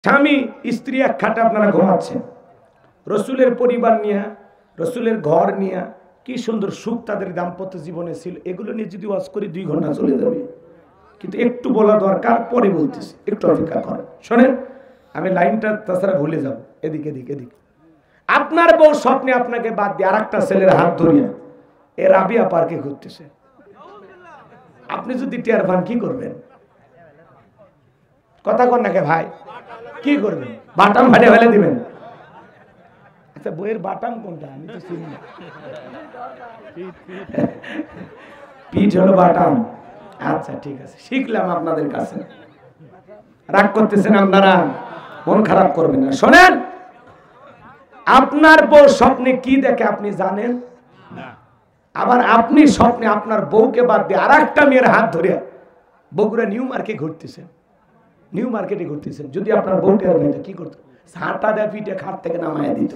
স্বামী স্ত্রী এক খাটে আপনারা ঘুমাচ্ছেন, রসুলের পরিবার নিয়ে, রসুলের ঘর নিয়ে কি সুন্দর সুখ তাদের দাম্পত্য জীবনে ছিল। এগুলো নিয়ে যদি ওয়াজ করি 2 ঘন্টা চলে যাবে, কিন্তু একটু বলা দরকার, পরে বলতেছি, একটু অপেক্ষা করেন। শোনেন, আমি লাইনটা তাছাড়া ভুলে যাব। এদিকে এদিকে এদিকে আপনার বউ স্বপ্নে আপনাকে বাদ দিয়ে আরেকটা ছেলের হাত ধরিয়া এ রাবিয়া পার্কে ঘুরতেছে। আপনি যদি টিয়ার পান কি করবেন? কথা কর নাকি ভাই? কি করবেন? বাটাম ফাটে ফেলে দিবেন? আচ্ছা, বইয়ের বাটাম কোনটা? আমি তো চিনি না। পিঠ হলো বাটাম। আচ্ছা ঠিক আছে, শিখলাম আপনাদের কাছে। রাগ করতেছেন আপনারা, মন খারাপ করবেন না। শোনেন, আপনার বউ স্বপ্নে কি দেখে আপনি জানেন? আবার আপনি স্বপ্নে আপনার বউকে বাদ দিয়ে আর একটা মেয়ের হাত ধরে বগুড়া নিউ মার্কেটে ঘুরতেছেন, নিউ মার্কেটে ঘুরতেছেন। যদি আপনার বউটা কি করতো? ঝাঁটা দেয় পিঠে খাট থেকে নামায় দিত।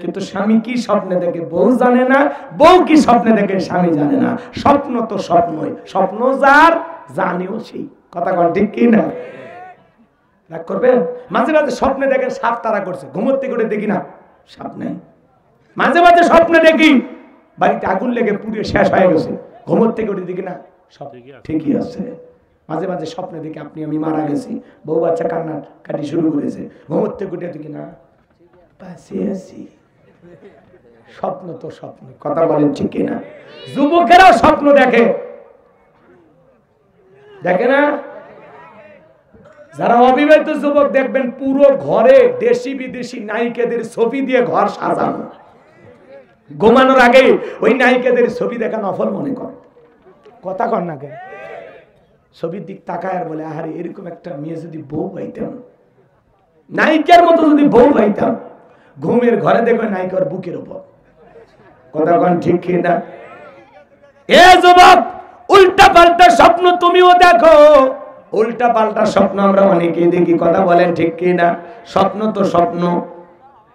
কিন্তু স্বামী কি স্বপ্নে দেখে বউ জানে না, বউ কি স্বপ্নে দেখে স্বামী জানে না। স্বপ্ন তো স্বপ্নই, স্বপ্ন যার জানেও সেই। কথা কন ঠিক কি না? রাগ করবেন? মাঝে মাঝে স্বপ্নে দেখেন সাপ তারা করছে, ঘুমোতে করে দেখি না সাপ নেই। মাঝে মাঝে স্বপ্নে দেখি বাড়িতে আগুন লেগে পুড়ে শেষ হয়ে গেছে, ঘুমোতে করে দেখি না সব ঠিকই আছে। মাঝে মাঝে স্বপ্নে দেখি আপনি আমি মারা গেছি, বউ বাচ্চা কান্না কাটি শুরু করেছে, ঘুমোতে করে দেখি না পাশে আছি। স্বপ্ন তো স্বপ্ন। কথা বলেন ঠিক কিনা? যুবকেরাও স্বপ্ন দেখে, দেখে না? যারা অবিবাহিত যুবক দেখবেন পুরো ঘরে দেশি বিদেশি নায়িকাদের ছবি দিয়ে ঘর সাজানো, ঘুমানোর আগে ওই নায়িকাদের ছবি দেখা নফল মনে করে। কথা কর না কেন? ছবির দিক তাকায় আর বলে, আরে এরকম একটা মেয়ে যদি বউ পাইতাম, নায়িকার মতো যদি বউ পাইতাম। ঘুমের ঘরে দেখবে নায়িকার বুকের উপর। কথা কন ঠিক কিনা? এ যুবক, উল্টা পাল্টা স্বপ্ন তুমিও দেখো। উল্টা পাল্টা স্বপ্ন আমরা অনেকেই দেখি। কথা বলেন ঠিক কিনা? স্বপ্ন তো স্বপ্ন।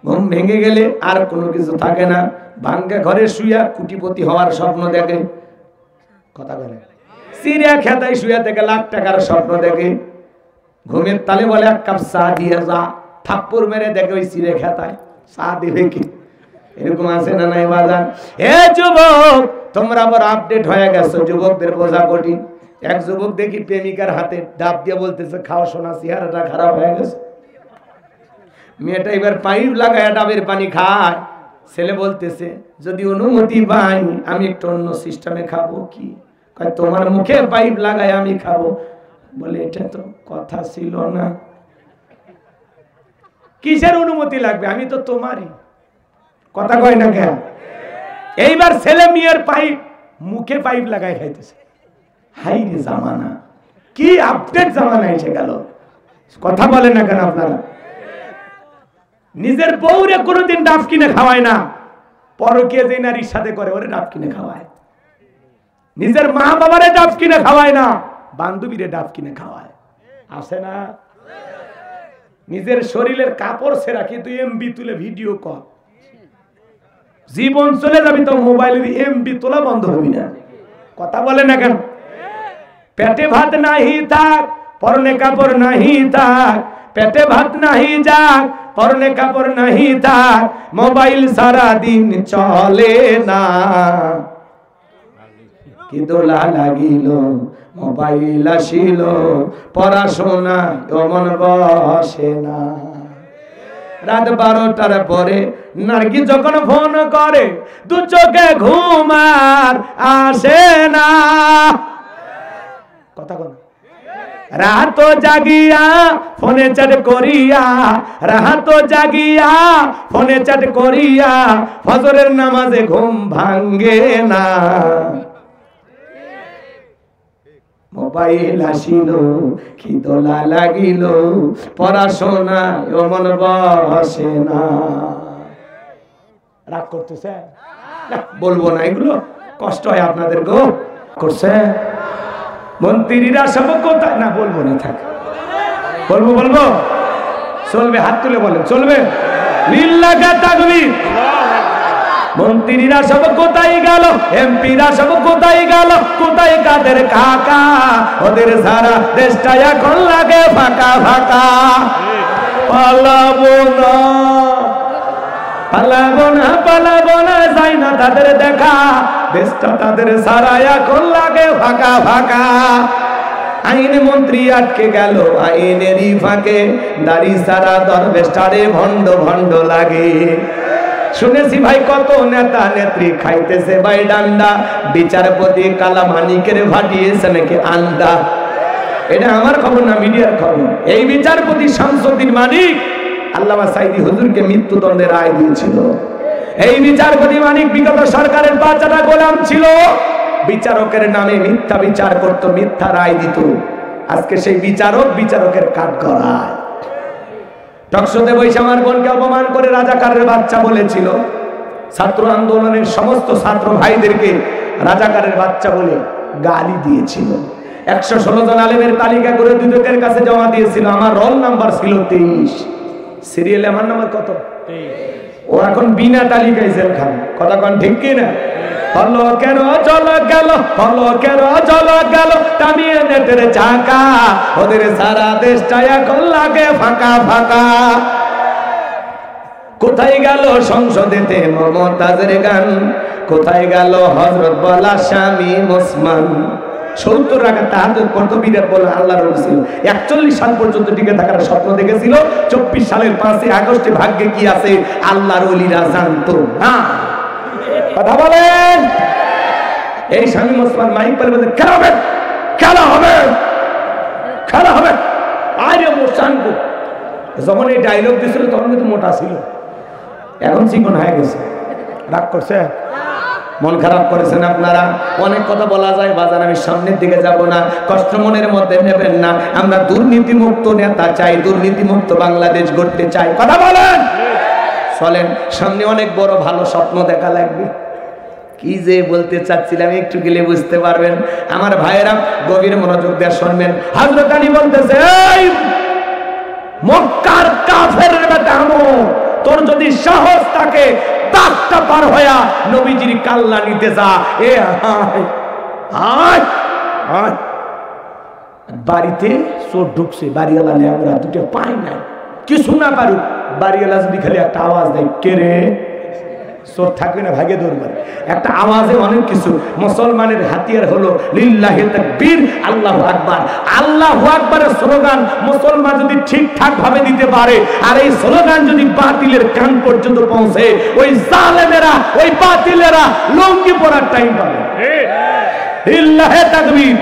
ঘুম ভেঙে গেলে আর কোনো কিছু থাকে না। ভাঙ্গা ঘরে শুয়া কোটিপতি হওয়ার স্বপ্ন দেখে। কথা বলে সিরিয়া খেতায় শুয়া থেকে লাখ টাকার স্বপ্ন দেখে। ঘুমের তালে বলে এক কাপ চা দিয়ে যা, থাপ্পড় মেরে দেখে ওই সিরিয়া খেতায় চা দিবে কি। এরকম আছে না নাই বাজান? এ যুবক, তোমরা আবার আপডেট হয়ে গেছো, যুবকদের বোঝা কঠিন। এক যুবক দেখি প্রেমিকার হাতে ডাব দিয়ে বলতেছে, খাও সোনা, চেহারাটা খারাপ হয়ে গেছে। মেয়েটা এবার পাইপ লাগায় ডাবের পানি খায়। ছেলে বলতেছে, যদি অনুমতি পাই আমি একটু অন্য সিস্টেমে খাবো। কি কয়? তোমার মুখে পাইপ লাগায় আমি খাবো। বলে, এটা তো কথা ছিল না। কিসের অনুমতি লাগবে? আমি তো তোমারই। কথা কয় না কেন? এইবার ছেলে মেয়ের পাইপ মুখে পাইপ লাগায় খাইতেছে। হাই রে জামানা, কি আপডেট জামানা এসে গেল। কথা বলেন না কেন আপনারা? নিজের বউরে কোনোদিন ডাব কিনে খাওয়ায় না, পরকীয়া যে নারীর সাথে করে ওরে ডাব কিনে খাওয়ায়। নিজের মা বাবারে ডাব কিনে খাওয়ায় না, বান্ধবীরে ডাব কিনে খাওয়ায়। আসে না? নিজের শরীরের কাপড় ছেঁড়া কিন্তু এমবি তুলে ভিডিও কর। জীবন চলে যাবি তো মোবাইলের এমবি তোলা বন্ধ হবি না। কথা বলে না কেন? পেটে ভাত নাহি থাক, পরনে কাপড় নাহি থাক। পেটে ভাত নাহি যাক, পরনে কাপড় নাহি থাক। মোবাইল সারা দিন চলে না। কি দোলা লাগিল মোবাইল আসিল, পড়াশোনা মন বসে না। রাত 12টার পরে নার্গি যখন ফোন করে, দু চোখে ঘুম আর আসে না। কথা বল। রাত জাগিয়া ফোনে চ্যাট করিয়া, রাত জাগিয়া ফোনে চ্যাট করিয়া, ফজরের নামাজে ঘুম ভাঙ্গে না। মোবাইল আসিল, কি দোলা লাগিল, পড়াশোনা মন বসে না। রাগ করতেছে? বলবো না, এগুলো কষ্ট হয় আপনাদের গো। করছে মন্ত্রীরা সব কোথায়? না বলবো না, থাক। বলবো বলবো চলবে? হাত তুলে বলেন চলবে? লিল্লাহি তাকবীর। মন্ত্রীরা সব কোথায় গেল, এমপিরা সব কোথায় গেল, কোথায় কাদের কাকা? ওদের সারা দেশটা এখন লাগে ফাঁকা ফাঁকা। পালাবো না, পালাবো না, পালাবো না, যাই না তাদের দেখা, দেশটা তাদের সারা এখন লাগে ফাঁকা ফাঁকা। আইন মন্ত্রী আটকে গেল আইনেরই ফাঁকে, দাড়ি সারা দরবেশটারে ভণ্ড ভণ্ড লাগে। শুনেছি ভাই কত নেতা নেত্রী খাইতেছে ভাই ডান্ডা, বিচারপতি কালা মানিকের ফাটিয়েছে নাকি আন্ডা। এটা আমার খবর না, মিডিয়ার খবর। এই বিচারপতি শামসুদ্দিন মানিক আল্লামা সাইদি হুজুরকে মৃত্যুদণ্ডের রায় দিয়েছিল। এই বিচারপতি মানিক বিগত সরকারের বাচ্চাটা গোলাম ছিল, বিচারকের নামে মিথ্যা বিচার করত, মিথ্যা রায় দিত। আজকে সেই বিচারক বিচারকের কাঠ গড়ায়। টকশোতে বসে আমার বোনকে অপমান করে রাজাকারের বাচ্চা বলেছিল। ছাত্র আন্দোলনের সমস্ত ছাত্র ভাইদেরকে রাজাকারের বাচ্চা বলে গালি দিয়েছিল। 116 জন আলেমের তালিকা করে দুদকের কাছে জমা দিয়েছিল। আমার রোল নাম্বার ছিল 23, সিরিয়ালে আমার নাম্বার কত? ও এখন বিনা তালিকায় জেলখানে। কথা কোন ঠিক কি না? হলো কেন চলো গেল, হলো কেন চলো গেল, টামিয়ে নেটের চাকা, ওদের সারা দেশটা এখন লাগে ফাঁকা ফাঁকা। কোথায় গেল সংসদেতে মমতাজের গান, কোথায় গেল হযরত বলা স্বামী ওসমান। 70 রাকাত তাহাজ্জুদ পড়তো, বিরাট বলে আল্লাহর রাসূল ছিল। 41 সাল পর্যন্ত টিকে থাকার স্বপ্ন দেখেছিল। 24 সালের 5 আগস্টে ভাগ্যে কি আছে আল্লাহর ওলিরা জানতো না। কথা বলেন। এই স্বামী ওসমান মাইক পেলে বলতে খেলা হবে, খেলা হবে, খেলা হবে। আরে মোশানকু যখন এই ডায়লগ দিছিল তখন কিন্তু মোটা ছিল, এখন চিকন হয়ে গেছে। রাগ করছে, মন খারাপ করেছেন আপনারা। অনেক কথা বলা যায় বাজার, আমি সামনের দিকে যাব না, কষ্ট মনের মধ্যে নেবেন না। আমরা দুর্নীতিমুক্ত নেতা চাই, দুর্নীতিমুক্ত বাংলাদেশ গড়তে চাই। কথা বলেন। চলেন, সামনে অনেক বড় ভালো স্বপ্ন দেখা লাগবে। কি যে বলতে চাচ্ছিলাম একটু গেলে বুঝতে পারবেন। আমার ভাইয়েরা গভীর মনোযোগ দিয়ে শুনবেন। হযরত আলী বলতেছে, এই মক্কার কাফেরের বেটা আমর, তোর যদি সাহস থাকে তাকটা পার হয়া নবীজির কাল্লা নিতে যা। এ আয় আয় আয়। বাড়িতে চোর ঢুকছে, বাড়িওয়ালা লেবরা দুটো পায় না, কিছু না পারুক, বাড়িওয়ালা যদি খালি একটা আওয়াজ দেয়, কে রে, চোর থাকবে না ভাগে দৌড়বে। একটা আওয়াজে অনেক কিছু। মুসলমানের হাতিয়ার হলো লিল্লাহি তাকবীর, আল্লাহু আকবার। আল্লাহু আকবারের স্লোগান মুসলমান যদি ঠিকঠাক ভাবে দিতে পারে, আর এই স্লোগান যদি বাতিলের কান পর্যন্ত পৌঁছে, ওই জালেমেরা, ওই বাতিলেরা লঙ্গি পরার টাইম পাবে। লিল্লাহি তাকবীর,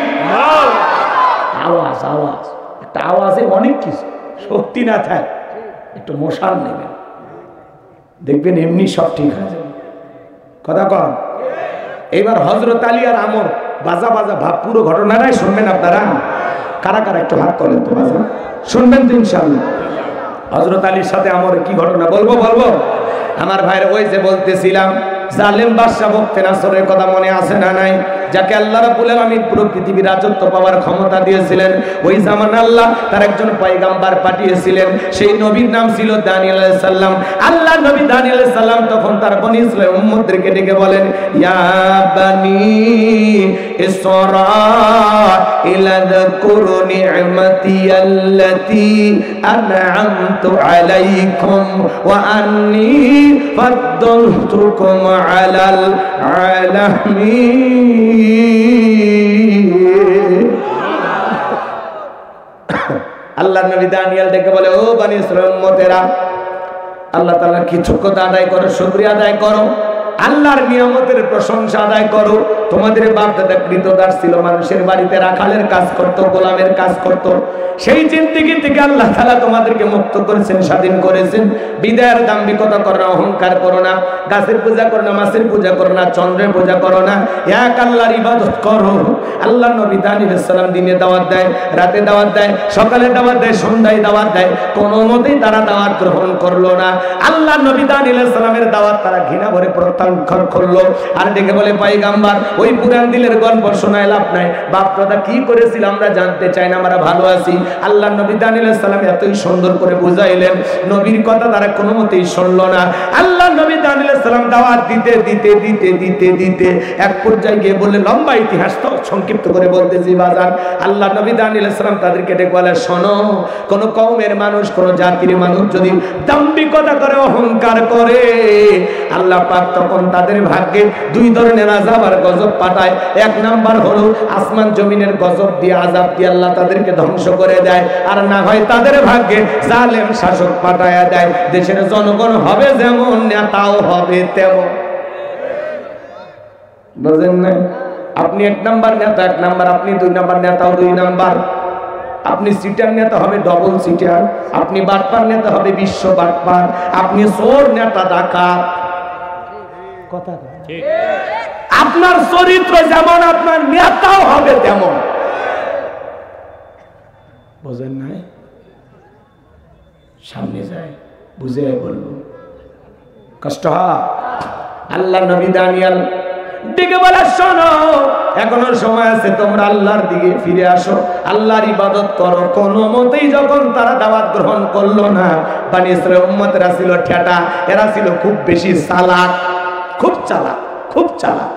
আওয়াজ আওয়াজ। একটা আওয়াজে অনেক কিছু। শক্তি না থাকে একটু মশাল নেবেন, দেখবেন এমনি সব ঠিক হয়ে যাবে। কথা কন। এবার হযরত আলী আর আমর বাজা বাজা ভাব, পুরো ঘটনাটাই শুনবেন আপনারা। কারা কারা একটু হাত করেন তো বাজা, শুনবেন তো ইনশাআল্লাহ। হযরত আলীর সাথে আমরের কি ঘটনা বলবো বলবো। আমার ভাইয়ের ওই যে বলতেছিলাম, জালেম বাদশা বখতে নাসরের কথা মনে আছে না নাই? যাকে আল্লাহ রাব্বুল আলামিন পুরো পৃথিবীর রাজত্ব পাওয়ার ক্ষমতা দিয়েছিলেন। ওই জামান আল্লাহ তার একজন পয়গম্বর পাঠিয়েছিলেন, সেই নবীর নাম ছিল দানিয়েল আলাইহিস সালাম। আল্লাহ নবী দানিয়েল আলাইহিস সালাম তখন তার বনি ইসরাঈল উম্মতদেরকে ডেকে বলেন, ইয়া বানি ইসরাঈল যাকুরু নি'মাতি আল্লাতী আন'আমতু আলাইকুম ওয়া আন্নী ফাদ্দালতুকুম আলাল আলামিন। আল্লাহ নবী দানিয়েল ডেকে বলে, ও বনি ইসরাঈল উম্মতেরা, আল্লাহ তাআলার কৃতজ্ঞতা আদায় করো, শুকরিয়া আদায় করো, আল্লাহর নিয়ামতের প্রশংসা আদায় করো। তোমাদের বাপ দাদা কৃতদাস ছিল, মানুষের বাড়িতে রাখালের কাজ করত, গোলামের কাজ করত। সেই জিন্দেগি থেকে আল্লাহ তাআলা তোমাদেরকে মুক্ত করেছেন, স্বাধীন করেছেন। বিদায়ের দাম্ভিকতা করো না, অহংকার করো না, গাছের পূজা করো না, মাছের পূজা করো না, চন্দ্রের পূজা করো না, এক আল্লাহর ইবাদত করো। আল্লাহ নবী দানিয়েল আলাইহিস সালাম দিনে দাওয়াত দেয়, রাতে দাওয়াত দেয়, সকালে দাওয়াত দেয়, সন্ধ্যায় দাওয়াত দেয়, কোনো মতেই তারা দাওয়াত গ্রহণ করলো না। আল্লাহ নবী দানিয়েল আলাইহিস সালামের দাওয়াত তারা ঘৃণা ভরে প্রত্যাখ্যান ঘর খুললো আর ডেকে বলে পয়গম্বর ওই পুরান দিলের গল্প শোনায় লাভ নাই, বাপ দাদা কি করেছিল আমরা জানতে চাই না, আমরা ভালো আছি। আল্লাহ নবী দানিয়েল আলাইহিস সালাম এতই সুন্দর করে বুঝাইলেন, নবীর কথা তারা কোনো মতেই শুনলো না। আল্লাহ নবী দানিয়েল আলাইহিস সালাম দাওয়াত দিতে দিতে দিতে দিতে দিতে এক পর্যায়ে গিয়ে বললে, লম্বা ইতিহাস তো সংক্ষিপ্ত করে বলতেছি বাজার। আল্লাহ নবী দানিয়েল আলাইহিস সালাম তাদেরকে ডেকে বলে, শোনো, কোন কওমের মানুষ, কোন জাতির মানুষ যদি দাম্ভিকতা করে, অহংকার করে, আল্লাহ পাক তখন তাদের ভাগ্যে দুই ধরনের আযাব আর গজব পাঠায়। এক নাম্বার হলো আসমান জমিনের গজব দিয়ে, আযাব দিয়ে আল্লাহ তাদেরকে ধ্বংস করে দেয়, আর না হয় তাদের ভাগ্যে জালেম শাসক পাঠায়া দেয়। দেশের জনগণ হবে যেমন, নেতাও হবে তেমন। বুঝেন না? আপনি এক নাম্বার নেতা এক নাম্বার, আপনি দুই নাম্বার নেতাও দুই নাম্বার। আপনি সিটার নেতা হবে ডবল সিটার, আপনি বাটপার নেতা হবে বিশ্ব বাটপার, আপনি চোর নেতা ডাকাত। কথা ঠিক। আপনার চরিত্র যেমন, আপনার নেতাও হবে তেমন। বুঝেন নাই? সামনে যায় বুঝে বলবো, কষ্ট হয়। আল্লাহ নবী দানিয়েল ডেকে বলে, শোনো, এখনো সময় আছে, তোমরা আল্লাহর দিকে ফিরে আসো, আল্লাহর ইবাদত করো। কোনো মতেই যখন তারা দাওয়াত গ্রহণ করলো না, বনি ইসরাঈল উম্মতেরা ছিল ঠেটা, এরা ছিল খুব বেশি চালাক, খুব চালাক, খুব চালাক।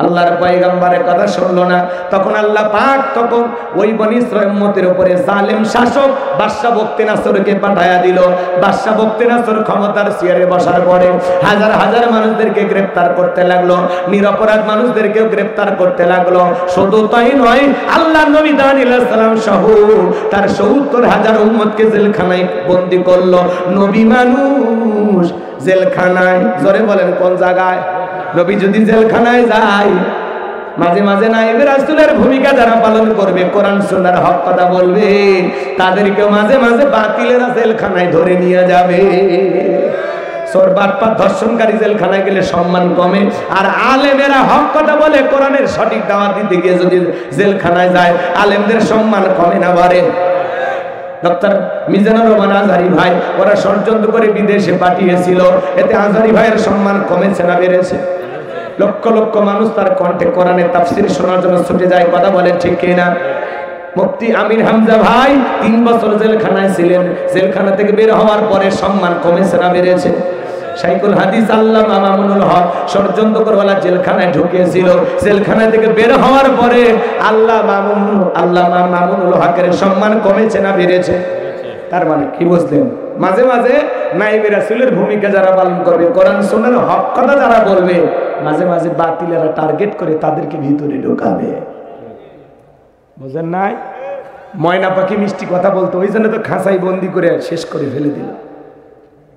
আল্লাহর পয়গম্বরের কথা শুনলো না। তখন আল্লাহ পাক তখন ওই বনি ইসরাঈল উম্মতের উপরে জালেম শাসক বাদশা বখতিয়ানাসরকে পাঠায়া দিল। বাদশা বখতিয়ানাসর ক্ষমতার চেয়ারে বসার পরে হাজার হাজার মানুষদেরকে গ্রেফতার করতে লাগলো, নিরপরাধ মানুষদেরকেও গ্রেফতার করতে লাগলো। শুধু তাই নয়, আল্লাহ নবী দানিয়েল আলাইহিস সালাম সহ তার ৭০,০০০ উম্মতকে জেলখানায় বন্দী করলো। নবী মানুষ জেলখানায়, জোরে বলেন কোন জায়গায়? নবী যদি জেলখানায় যায়, মাঝে মাঝে নায়েবে রাসূলের ভূমিকা যারা পালন করবে, কোরআন সুন্নাহর হক কথা বলবে, তাদেরকে মাঝে মাঝে বাতিলেরা জেলখানায় ধরে নিয়ে যাবে। চোর বাটপার ধর্ষণকারী জেলখানায় গেলে সম্মান কমে, আর আলেমেরা হক কথা বলে কোরআনের সঠিক দাওয়াত দিতে গিয়ে যদি জেলখানায় যায়, আলেমদের সম্মান কমে না বাড়ে। ডক্টর মিজানুর রহমান আজহারি ভাই ওরা ষড়যন্ত্র করে বিদেশে পাঠিয়েছিল, এতে আজহারি ভাইয়ের সম্মান কমেছে না বেড়েছে? লক্ষ লক্ষ মানুষ তার কণ্ঠে কোরআনের তাফসীর শোনার জন্য ছুটে যায়, কথা বলেন ঠিক কিনা? মুফতি আমির হামজা ভাই ৩ বছর জেলখানায় ছিলেন, জেলখানা থেকে বের হওয়ার পরে সম্মান কমেছে না বেড়েছে? শাইখুল হাদিস আল্লামা মামুনুল হক ষড়যন্ত্র করওয়ালা জেলখানায় ঢুকিয়েছিল, জেলখানা থেকে বের হওয়ার পরে আল্লামা মামুনুল হকের সম্মান কমেছে না বেড়েছে? তার মানে কি বুঝলেন? মাঝে মাঝে নায়েবে রাসূলের ভূমিকা যারা পালন করবে, কোরআন সুন্নাহর হক কথা যারা বলবে, মাঝে মাঝে বাতিলেরা টার্গেট করে তাদেরকে ভিতরে ঢোকাবে। বুঝেন নাই? ময়না পাখি মিষ্টি কথা বলতো, ওই জন্য তো খাঁচাই বন্দি করে শেষ করে ফেলে দিল,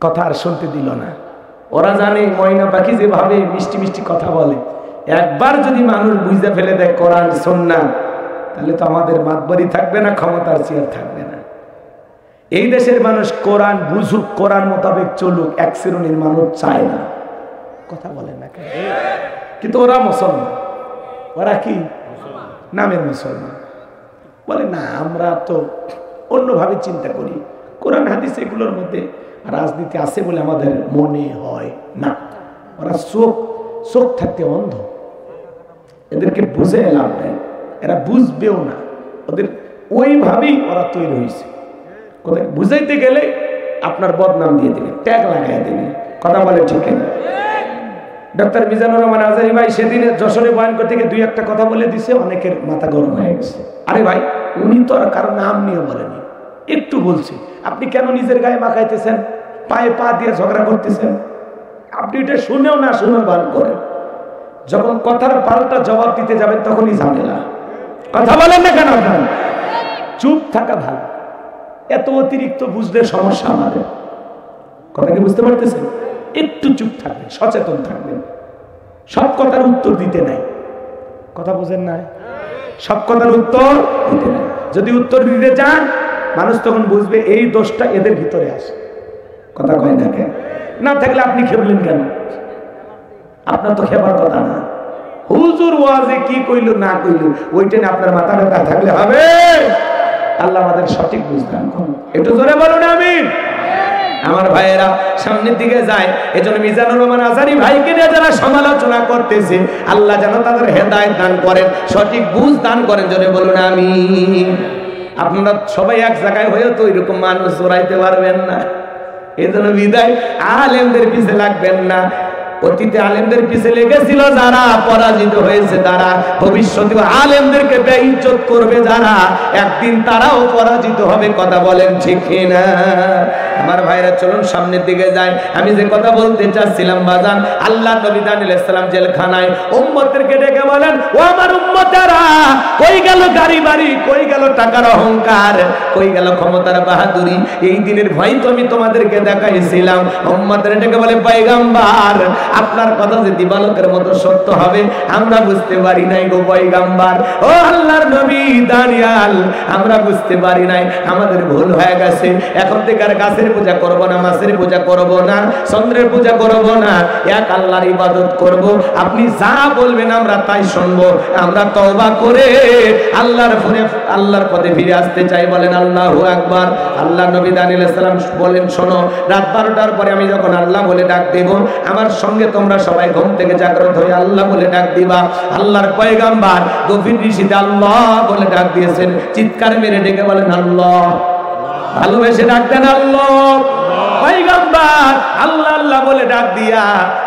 কথা আর শুনতে দিল না। ওরা জানে ময়না পাখি যেভাবে মিষ্টি মিষ্টি কথা বলে, একবার যদি মানুষ বুঝতে ফেলে দেয় কোরআন সুন্নাহ, তাহলে তো আমাদের মাতবরি থাকবে না, ক্ষমতার চেয়ার থাকবে না। এই দেশের মানুষ কোরআন বুঝুক, কোরআন মোতাবেক চলুক, এক শ্রেণীর মানুষ চায় না। কথা বলেন না কেন? কিন্তু ওরা মুসলমান, ওরা কি নামের মুসলমান। বলে না, আমরা তো অন্যভাবে চিন্তা করি, কোরআন হাদিস এগুলোর মধ্যে রাজনীতি আছে বলে আমাদের মনে হয় না। ওরা চোখ থাকতে অন্ধ, এদেরকে বুঝে লাভ নেই, এরা বুঝবেও না, ওদের ওইভাবেই ওরা তৈরি হয়েছে। কোথায় বুঝাইতে গেলে আপনার বদনাম দিয়ে দেবে, ট্যাগ লাগাই দেবে। কথা বলে ঠিক না? ডক্টর মিজানুর রহমান আজহারি ভাই সেদিনে যশোরে বয়ান করতে গিয়ে ২-১টা কথা বলে দিছে, অনেকের মাথা গরম হয়ে গেছে। আরে ভাই, উনি তো আর কারো নাম নিয়ে বলেনি, একটু বলছি, আপনি কেন নিজের গায়ে মাখাইতেছেন, পায়ে পা দিয়ে ঝগড়া করতেছেন? আপনি এটা শুনেও না শুনেও বান করেন, যখন কথার পাল্টা জবাব দিতে যাবেন তখনই ঝামেলা। কথা বলেন না কেন? আপনার চুপ থাকা ভালো, এত অতিরিক্ত বুঝলে সমস্যা আমাদের। কথা কি বুঝতে পারতেছেন? একটু চুপ থাকবেন, সচেতন থাকবেন, সব কথার উত্তর দিতে নাই। কথা বুঝেন না? সব কথার উত্তর দিতে নাই। যদি উত্তর দিতে চান, মানুষ তখন বুঝবে এই দোষটা এদের ভিতরে আসে। কথা কয় না কেন? না থাকলে আপনি খেললেন কেন? আপনার তো খেবার কথা না। হুজুর ওয়াজে কি কইল না কইল ওইটা না আপনার মাথা ব্যথা থাকলে হবে? আল্লাহ আমাদের সঠিক বুঝদান করুন। একটু জোরে বলুন আমিন। আমার ভাইয়েরা, সামনের দিকে যায়। এজন্য মিজানুর রহমান আজারি ভাইকে নিয়ে যারা সমালোচনা করতেছে, আল্লাহ যেন তাদের হেদায়েত দান করেন, সঠিক বুঝ দান করেন। জোরে বলুন আমিন। আপনারা সবাই এক জায়গায় হয়ে তো এরকম মানুষ চড়াইতে পারবেন না। এজন্য বিদায় আলেমদের পিছে লাগবেন না। অতীতে আলেমদের পিছে লেগেছিল যারা, পরাজিত হয়েছে তারা। ভবিষ্যতে আলেমদেরকে বেইজ্জত করবে যারা, একদিন তারাও পরাজিত হবে। কথা বলেন ঠিক কিনা? আমার ভাইরা চলুন সামনের দিকে যাই। আমি যে কথা বলতে চাচ্ছিলাম বাজান, আল্লাহ নবী দানিয়েল আলাইহিস সালাম জেলখানায় উম্মতদেরকে ডেকে বলেন, ও আমার উম্মতেরা, কই গেল গাড়ি বাড়ি, কই গেল টাকার অহংকার, কই গেল ক্ষমতার বাহাদুরি? এই দিনের ভয় তো আমি তোমাদেরকে দেখাইছিলাম। উম্মতদের ডেকে বলে, পয়গম্বর, আপনার কথা যে দিবালোকের মতো সত্য হবে আমরা বুঝতে পারি নাই গো পয়গম্বর। ও আল্লাহর নবী দানিয়েল, আমরা বুঝতে পারি নাই, আমাদের ভুল হয়ে গেছে। এখন থেকে আর গাছের পূজা করব না, মাছের পূজা করব না, চন্দ্রের পূজা করব না, এক আল্লাহর ইবাদত করব। আপনি যা বলবেন আমরা তাই শুনবো। আমরা তওবা করে আল্লাহর পথে ফিরে আসতে চাই। বলেন আল্লাহু আকবার। আল্লাহ নবী দানিয়েল আলাইহিস সালাম বলেন, শোনো, রাত 12টার পরে আমি যখন আল্লাহ বলে ডাক দেব, আমার সঙ্গে তোমরা সবাই ঘুম থেকে জাগ্রত হয়ে আল্লাহ বলে ডাক দিবা। আল্লাহর পয়গম্বর গভীর নিশীথে আল্লাহ বলে ডাক দিয়েছেন। চিৎকার মেরে ডেকে বলেন আল্লাহ। ভালোবেসে ডাক দেন আল্লাহ। পয়গম্বর আল্লাহ আল্লাহ বলে ডাক দিয়া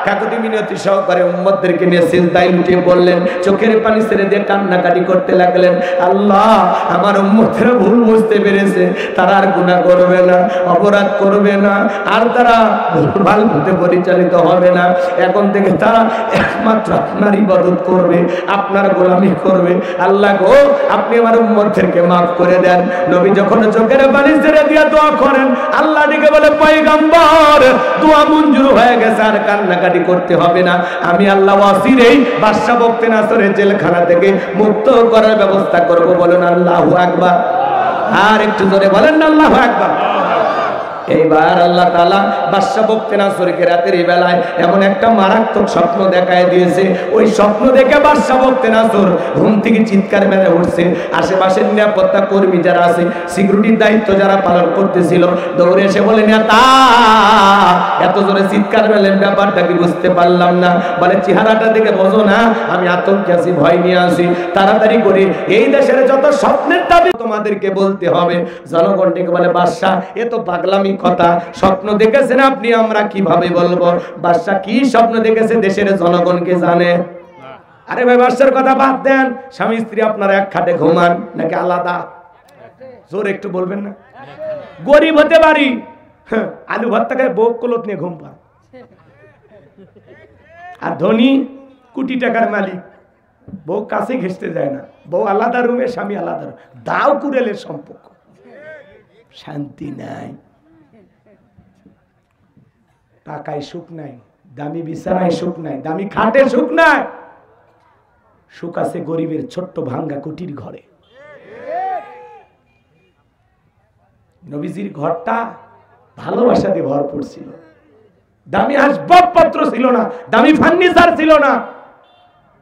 কাকুতি মিনতি সহকারে উম্মতদেরকে নিয়ে সিজদায় লুটিয়ে পড়লেন। চোখের পানি ছেড়ে দিয়ে কান্নাকাটি করতে লাগলেন, আল্লাহ আমার উম্মতেরা ভুল বুঝতে পেরেছে, তারা আর গুনাহ করবে না, অপরাধ করবে না, আর তারা ভুলভাল পথে পরিচালিত হবে না। এখন থেকে তারা একমাত্র আপনার ইবাদত করবে, আপনার গোলামি করবে। আল্লাহ গো, আপনি আমার উম্মতদেরকে মাফ করে দেন। নবী যখন চোখের পানি ছেড়ে দিয়ে দোয়া করেন, আল্লাহ দিকে বলে, পয়গম্বর দোয়া মঞ্জুর হয়ে গেছে, আর কান্নাকাটি করতে হবে না। আমি আল্লাহ ওয়াসিরেই বাদশা বখতিয়ানাসরের জেলখানা থেকে মুক্ত করার ব্যবস্থা করব। বলুন আল্লাহু আকবার। আর একটু জোরে বলেন না আল্লাহু আকবার। এইবার আল্লাহ তাআলা বাদশা বখতিয়ানাসরকে রাতের বেলায় এমন একটা মারাত্মক স্বপ্ন দেখায় দিয়েছে। ওই স্বপ্ন দেখে বাদশা বখতিয়ানাসর ঘুম থেকে চিৎকার মেরে উঠছে। আশেপাশের নিরাপত্তা কর্মী যারা আছে, সিকিউরিটির দায়িত্ব যারা পালন করতেছিল, দৌড়ে এসে বলে, নেতা এত জোরে চিৎকার মেলেন, ব্যাপারটা কি বুঝতে পারলাম না। বলে, চেহারাটা দেখে বোঝো না আমি আতঙ্কে আছি, ভয় নিয়ে আসি। তাড়াতাড়ি করে এই দেশের যত স্বপ্নের দাবি তোমাদেরকে বলতে হবে। জনগণ ডেকে বলে, বাদশা এ তো পাগলামি কথা, স্বপ্ন দেখেছেন আপনি, আমরা কিভাবে বলবো? বাদশা কি স্বপ্ন দেখেছে দেশের জনগণকে জানে? আরে ভাই বাদশার কথা বাদ দেন, স্বামী স্ত্রী আপনারা এক খাটে ঘুমান নাকি আলাদা? জোর একটু বলবেন না? গরিব হতে পারি, আলু ভর্তা খায় বউ কলত নিয়ে ঘুম পান, আর ধনী কোটি টাকার মালিক বউ কাছে ঘেঁষতে যায় না, বউ আলাদা রুমে, স্বামী আলাদা রুমে, দাও কুড়েলের সম্পর্ক, শান্তি নাই। টাকায় সুখ নাই, দামি বিছানায় সুখ নাই, দামি খাটে সুখ নাই। সুখ আছে গরিবের ছোট্ট ভাঙ্গা কুটির ঘরে। নবীজির ঘরটা ভালোবাসা দিয়ে ভরপুর ছিল। দামি আসবাবপত্র ছিল না, দামি ফার্নিচার ছিল না।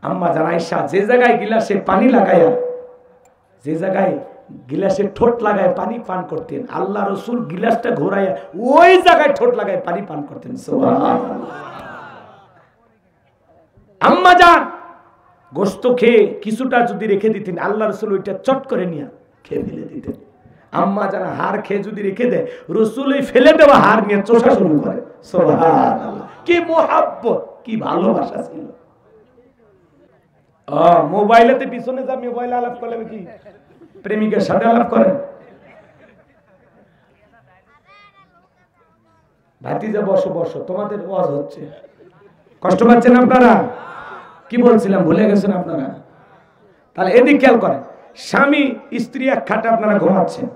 আম্মা জান আয়েশা যে জায়গায় গিলাসে পানি লাগায়া, যে জায়গায় গিলাসে ঠোঁট লাগায় পানি পান করতেন, আল্লাহ রসুল গিলাসটা ঘোরাইয়া ওই জায়গায় ঠোঁট লাগায় পানি পান করতেন। আম্মা জান গোস্ত খেয়ে কিছুটা যদি রেখে দিতেন, আল্লাহ রসুল ওইটা চট করে নিয়ে খেয়ে ফেলে দিতেন। আম্মা জান হাড় খেয়ে যদি রেখে দেয়, রসুল ওই ফেলে দেওয়া হাড় নিয়ে চোষা শুরু করে। সুবহানাল্লাহ, কি মোহাব্বত, কি ভালোবাসা ছিল। মোবাইলেতে পিছনে যা মোবাইল আলাপ করলে কি প্রেমিকের সাথে আলাপ করেন? ভাতিজা বসো বসো, তোমাদের ওয়াজ হচ্ছে, কষ্ট পাচ্ছেন আপনারা? কি বলছিলাম ভুলে গেছেন আপনারা? তাহলে এদিক খেয়াল করেন, স্বামী স্ত্রী এক খাটে আপনারা ঘুমাচ্ছেন,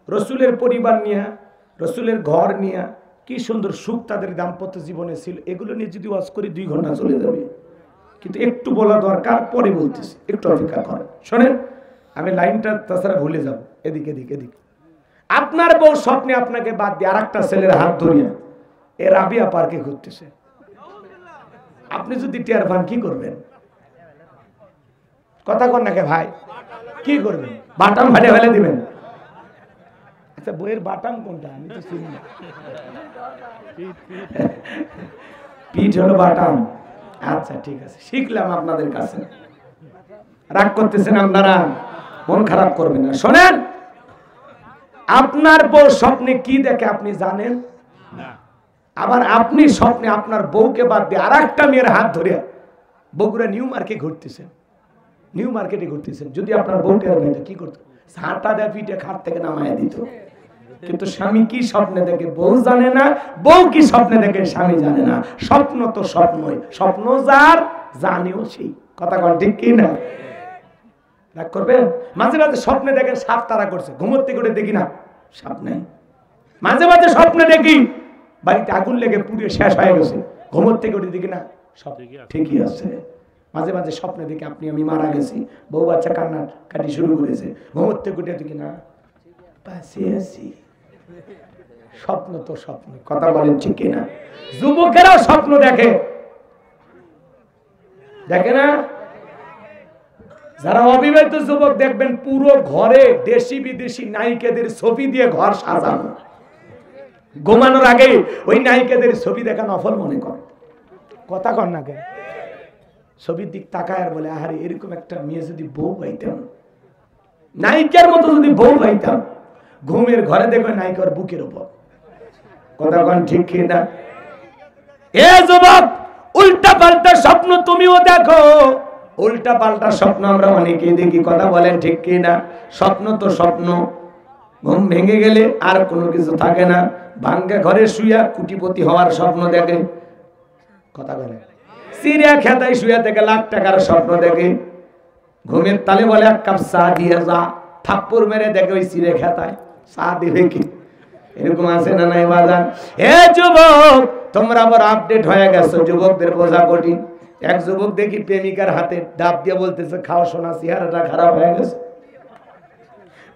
রসুলের পরিবার নিয়ে, রসুলের ঘর নিয়ে কি সুন্দর সুখ তাদের দাম্পত্য জীবনে ছিল। এগুলো নিয়ে যদি ওয়াজ করি 2 ঘন্টা চলে যাবে, কিন্তু একটু বলা দরকার, পরে বলতেছি, একটু অপেক্ষা করেন। শোনেন, আমি লাইনটা তাছাড়া ভুলে যাব। এদিক এদিক এদিক। আপনার বউ স্বপ্নে আপনাকে বাদ দিয়ে আর একটা ছেলের হাত ধরিয়া এ রাবিয়া পার্কে ঘুরতেছে, আপনি যদি টের পান কি করবেন? কথা কন নাকি ভাই? কি করবেন? বাটাম ফাটে ফেলে দিবেন? আচ্ছা বইয়ের বাটাম কোনটা আমি তো চিনি না। পিঠ হলো বাটাম। আচ্ছা ঠিক আছে, শিখলাম আপনাদের কাছে। রাগ করতেছেন আপনারা, মন খারাপ করবেন না। শোনেন, আপনার বউ স্বপ্নে কি দেখে আপনি জানেন না। আবার আপনি স্বপ্নে আপনার বউকে বাদ দিয়ে আর একটা মেয়ের হাত ধরে বগুড়া নিউ মার্কেটে ঘুরতেছেন, নিউ মার্কেটে ঘুরতেছেন। যদি আপনার বউকে কি করতো? ঝাঁটা দেয় পিঠে খাট থেকে নামায় দিত। কিন্তু স্বামী কি স্বপ্নে দেখে বউ জানে না, বউ কি স্বপ্নে দেখে স্বামী জানে না। স্বপ্ন তো স্বপ্নই, স্বপ্ন যার জানেও সেই। কথা কন ঠিক কি না? রাগ করবেন? মাঝে মাঝে স্বপ্নে দেখেন সাপ তারা করছে, ঘুমোতে করে দেখি না সাপ নেই। মাঝে মাঝে স্বপ্নে দেখি বাড়িতে আগুন লেগে পুড়ে শেষ হয়ে গেছে, ঘুমোতে করে দেখি না সব ঠিকই আছে। মাঝে মাঝে স্বপ্নে দেখি আপনি আমি মারা গেছি, বউ বাচ্চা কান্না কাটি শুরু করেছে, ঘুমোতে করে দেখি না পাশে আছি। স্বপ্ন তো স্বপ্ন। কথা বলেন ঠিক কিনা? যুবকেরাও স্বপ্ন দেখে, দেখে না? যারা অবিবাহিত যুবক দেখবেন পুরো ঘরে দেশি বিদেশি নায়িকাদের ছবি দিয়ে ঘর সাজানো। ঘুমানোর আগে ওই নায়িকাদের ছবি দেখা নফল মনে করে। কথা কর না কেন? ছবির দিক তাকায় আর বলে আরে এরকম একটা মেয়ে যদি বউ পাইতাম, নায়িকার মতো যদি বউ পাইতাম। ঘুমের ঘরে দেখবে নায়িকার বুকের উপর। কথা কন ঠিক কি না? এ যুবক, উল্টা পাল্টা স্বপ্ন তুমিও দেখো। উল্টা পাল্টা স্বপ্ন আমরা অনেকেই দেখি। কথা বলেন ঠিক কি না? স্বপ্ন তো স্বপ্ন। ঘুম ভেঙে গেলে আর কোনো কিছু থাকে না। ভাঙ্গা ঘরে শুয়া কোটিপতি হওয়ার স্বপ্ন দেখে। কথা বলে সিরিয়া খেতায় শুয়া থেকে লাখ টাকার স্বপ্ন দেখে। ঘুমের তালে বলে এক কাপ চা দিয়ে যা, থাপ্পড় মেরে দেখে ওই সিরিয়া খেতায় চা দিবে কি। এরকম আছে না নাই বাজান? হে যুবক, তোমরা আবার আপডেট হয়ে গেছো, যুবকদের বোঝা কঠিন। এক যুবক দেখি প্রেমিকার হাতে ডাব দিয়ে বলতেছে খাও সোনা, চেহারাটা খারাপ হয়ে গেছে।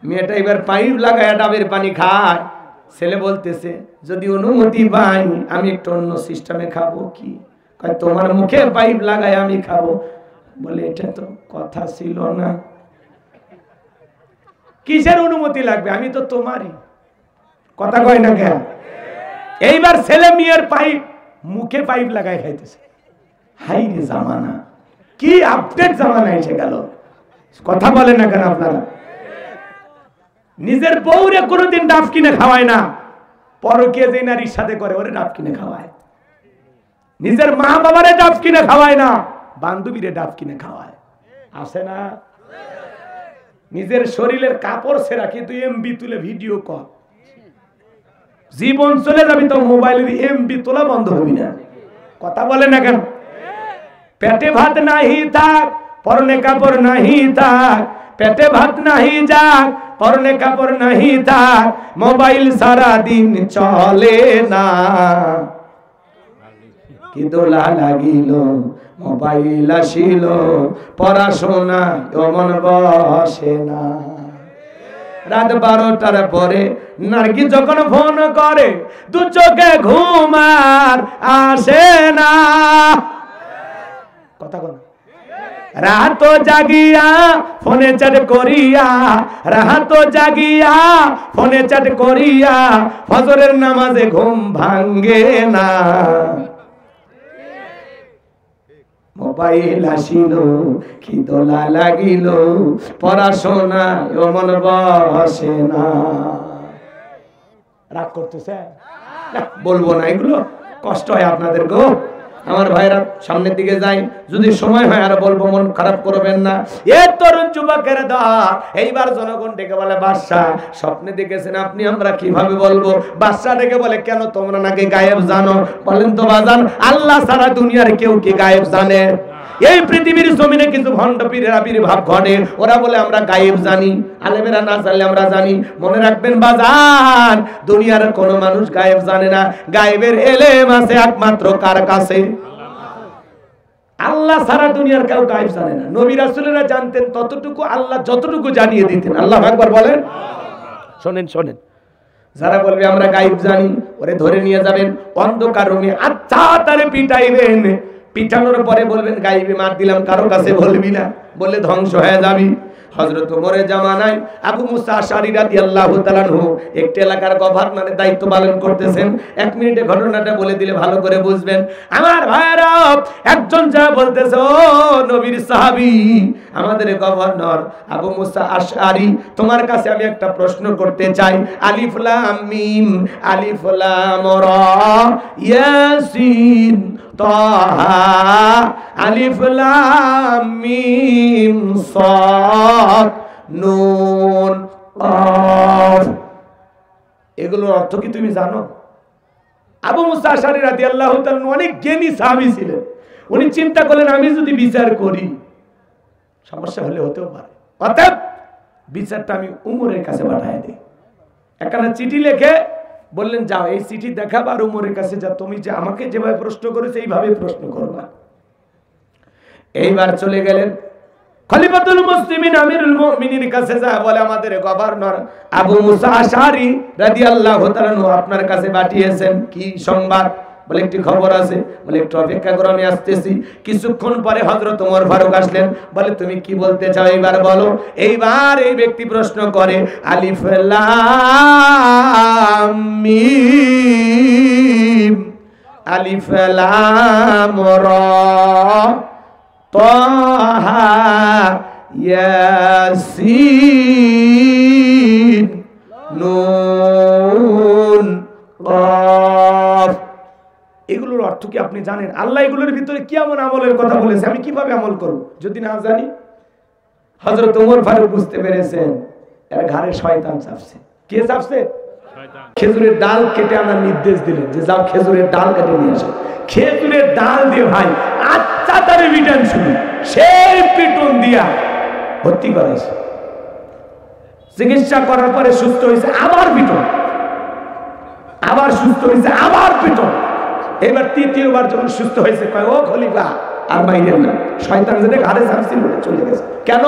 মেয়েটা এবার পাইপ লাগায় ডাবের পানি খায়। ছেলে বলতেছে যদি অনুমতি পাই আমি একটু অন্য সিস্টেমে খাবো। কি কয়? তোমার মুখে পাইপ লাগায় আমি খাবো। বলে এটা তো কথা ছিল না। কিসের অনুমতি লাগবে? আমি তো তোমারই। কথা কয় না কেন? এইবার ছেলে মেয়ের পাইপ মুখে পাইপ লাগায় খাইতেছে। হাই রে জামানা, কি আপডেট জামানা এসে গেল। কথা বলেন না কেন আপনারা? নিজের বউরে কোনোদিন ডাব কিনে খাওয়ায় না, পরকীয়া যে নারীর সাথে করে ওরে ডাব কিনে খাওয়ায়। নিজের মা বাবারে ডাব কিনে খাওয়ায় না, বান্ধবীরে ডাব কিনে খাওয়ায়। আসে না? নিজের শরীরের কাপড় ছেঁড়া কিন্তু এমবি তুলে ভিডিও কর। জীবন চলে যাবি তো মোবাইলের এমবি তোলা বন্ধ হবি না। কথা বলে না কেন? পেটে ভাত নাহি থাক, পরনে কাপড় নাহি থাক। পেটে ভাত নাহি যাক, পরনে কাপড় নাহি থাক। মোবাইল সারা দিন চলে না। কি দোলা লাগিল মোবাইল আসিল, পড়াশোনা মন বসে না। রাত 12টার পরে নার্গি যখন ফোন করে, দু চোখে ঘুম আর আসে না। কথা বল। রাত জাগিয়া ফোনে চ্যাট করিয়া, রাত জাগিয়া ফোনে চ্যাট করিয়া, ফজরের নামাজে ঘুম ভাঙ্গে না। মোবাইল আসিল কি দোলা লাগিল, পড়াশোনা মন বসে না। রাগ করতেছে? বলবো না, এগুলো কষ্ট হয় আপনাদের গো। আমার ভাইরা সামনের দিকে যাই, যদি সময় হয় আর বলবো, মন খারাপ করবেন না। এ তরুণ যুবকের দল এইবার জনগণ ডেকে বলে বাদশা স্বপ্নে দেখেছেন আপনি, আমরা কিভাবে বলবো? বাদশা ডেকে বলে কেন তোমরা নাকি গায়েব জানো? বলেন তো বাজান, আল্লাহ সারা দুনিয়ার কেউ কি গায়েব জানে? এই পৃথিবীর জমিনে কিছু ভণ্ড পীরের আবির্ভাব ঘটে, ওরা বলে আমরা গায়েব জানি। আলেমেরা না জানলে আমরা জানি। মনে রাখবেন বাজান, দুনিয়ার কোনো মানুষ গায়েব জানে না। গায়েবের এলেম আছে একমাত্র কার কাছে? আল্লাহ সারা দুনিয়ার কেউ গায়েব জানে না। নবী রাসূলেরা জানতেন ততটুকু, আল্লাহ যতটুকু জানিয়ে দিতেন। আল্লাহু আকবার বলেন। শোনেন শোনেন, যারা বলবে আমরা গায়েব জানি, ওরে ধরে নিয়ে যাবেন অন্ধকার রুমে, আচ্ছা তারে পিটাইবেন। পিটানোর পরে বলবেন গায়েবে মার দিলাম, কারো কাছে বলবি না, বললে ধ্বংস হয়ে যাবি। হযরত ওমরের জামানায় আবু মুসা আশআরী রাদিয়াল্লাহু তাআলা আনহু একটি এলাকার গভর্নরের দায়িত্ব পালন করতেছেন। 1 মিনিটে ঘটনাটা বলে দিলে ভালো করে বুঝবেন। আমার ভাইরা একজন যা বলতেছে, ও নবীর সাহাবী, আমাদের গভর্নর আবু মুসা আশআরী, তোমার কাছে আমি একটা প্রশ্ন করতে চাই। আলিফ লাম মিম, আলিফ লাম রা, ইয়াসিন, তাহা, আলিফ লাম মিম সাদ নুন কাফ, এগুলোর অর্থ কি তুমি জানো? আবু মুসা আশআরী রাদিয়াল্লাহু তাআলা অনেক জ্ঞানী সাহাবী ছিলেন। উনি চিন্তা করলেন, আমি যদি বিচার করি সমস্যা হলে হতেও পারে, অতএব বিচারটা আমি উমরের কাছে পাঠিয়ে দিই। একখানা চিঠি লিখে বললেন, যাও এই চিঠি দেখাবা আর উমরের কাছে যা, তুমি যে আমাকে যেভাবে প্রশ্ন করেছো এইভাবে প্রশ্ন করবা। এইবার চলে গেলেন খলিফাতুল মুসলিমিন আমিরুল মুমিনিন কাছে, যা বলে, আমাদের গভর্নর আবু মুসা আশআরী রাদিয়াল্লাহু তাআলা আপনার কাছে পাঠিয়েছেন, কি সংবাদ? বলে একটি খবর আছে। বলে একটু অপেক্ষা করো, আমি আসতেছি। কিছুক্ষণ পরে হযরত ওমর ফারুক আসলেন। বলে তুমি কি বলতে চাও এবার বলো। এইবার এই ব্যক্তি প্রশ্ন করে, আলিফ লাম মিম, আলিফ লাম রা, তাহা, ইয়াসিন, নুন কাফ, এগুলোর অর্থ কি আপনি জানেন? আল্লাহ এগুলোর ভিতরে কি এমন আমলের কথা বলেছে, আমি কিভাবে আমল করব যদি না জানি? হযরত ওমর ফারুক বুঝতে পেরেছেন এর ঘাড়ে শয়তান চাপছে। কে চাপছে? শয়তান। খেজুরের ডাল কেটে আনার নির্দেশ দিলেন যে যাও খেজুরের ডাল কেটে নিয়ে এসো। খেজুরের ডাল দিয়ে ভাই আচ্ছা তারে বিটান শুরু, সেই পিটন দিয়া ভর্তি করাইছে। চিকিৎসা করার পরে সুস্থ হয়েছে, আবার পিটন, আবার সুস্থ হয়েছে, আবার পিটন। এবার তৃতীয়বার যখন সুস্থ হয়েছে, কয় ও খলিফা আর বাইরের না, শয়তান যেটা ঘাড়ে চাপছিল চলে গেছে। কেন?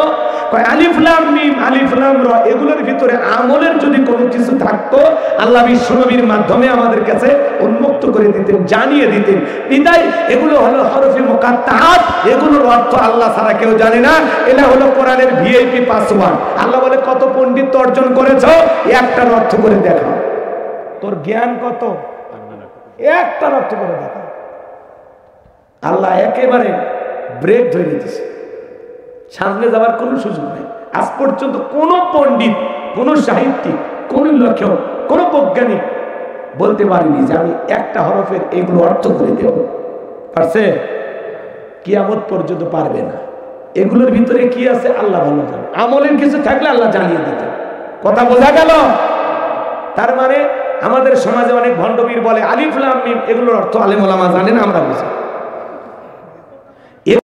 কয় আলিফ লাম মিম, আলিফ লাম রা, এগুলোর ভিতরে আমলের যদি কোনো কিছু থাকতো আল্লাহ বিশ্বনবীর মাধ্যমে আমাদের কাছে উন্মুক্ত করে দিতেন, জানিয়ে দিতেন। বিদায় এগুলো হলো হরফে মুকাত্তাআত, এগুলোর অর্থ আল্লাহ ছাড়া কেউ জানে না। এটা হলো কোরআনের ভিআইপি পাসওয়ার্ড। আল্লাহ বলে, কত পণ্ডিত অর্জন করেছো, একটার অর্থ করে দেখাও। তোর জ্ঞান কত, একটার অর্থ করে দেখাও। আল্লাহ একেবারে ব্রেক ধরে দিতেছে, সামনে যাবার কোনো সুযোগ নেই। আজ পর্যন্ত কোন পণ্ডিত, কোন সাহিত্যিক, কোন লেখক, কোন বৈজ্ঞানিক বলতে পারেনি যে আমি একটা হরফের এগুলো অর্থ করে দেব। পারছে? কিয়ামত পর্যন্ত পারবে না। এগুলোর ভিতরে কি আছে আল্লাহ ভালো জানে। আমলের কিছু থাকলে আল্লাহ জানিয়ে দিতেন। কথা বোঝা গেল? তার মানে আমাদের সমাজে অনেক ভণ্ডবীর বলে আলিফ লাম মিম, এগুলোর অর্থ আলেম ওলামা জানেন, আমরা বুঝি।